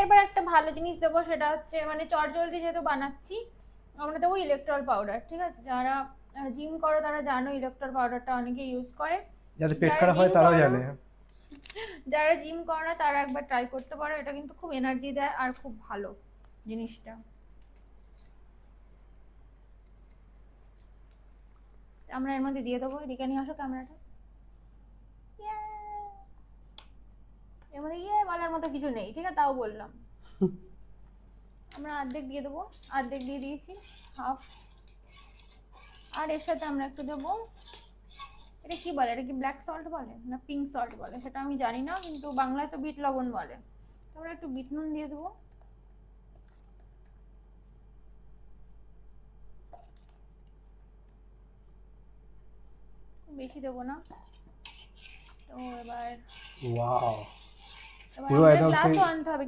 এরপর একটা ভালো জিনিস দেবো, সেটা হচ্ছে মানে চটজলদি যেহেতু বানাচ্ছি, আমরা দেবো ইলেকট্রল পাউডার। ঠিক আছে, যারা জিম করো তারা জানো ইলেকট্রল পাউডারটা অনেকে ইউজ করে। যাদের পেট যারা খারাপ জিম হয় তারাও করো না, জানে। যারা জিম করে না তারা একবার ট্রাই করতে পারো, এটা কিন্তু খুব এনার্জি দেয় আর খুব ভালো জিনিসটা। আমরা এর মধ্যে দিয়ে দেবো, এদিকে নিয়ে আসো ক্যামেরাটা। এর মধ্যে বলার মতো কিছু নেই, ঠিক আছে, তাও বললাম। আমরা অর্ধেক দিয়ে দেবো, অর্ধেক দিয়ে দিয়েছি, হাফ। আর এর সাথে আমরা একটু দেবো, এটা কি বলে, এটা কি ব্ল্যাক সল্ট বলে না পিঙ্ক সল্ট বলে সেটা আমি জানি না, কিন্তু বাংলায় তো বিট লবণ বলে। আমরা একটু বিট নুন দিয়ে দেবো। বেশি দেবো না। তো এবার ওয়াও, এবার পুরো আমাদের একদম সেই গ্লাসও আনতে হবে।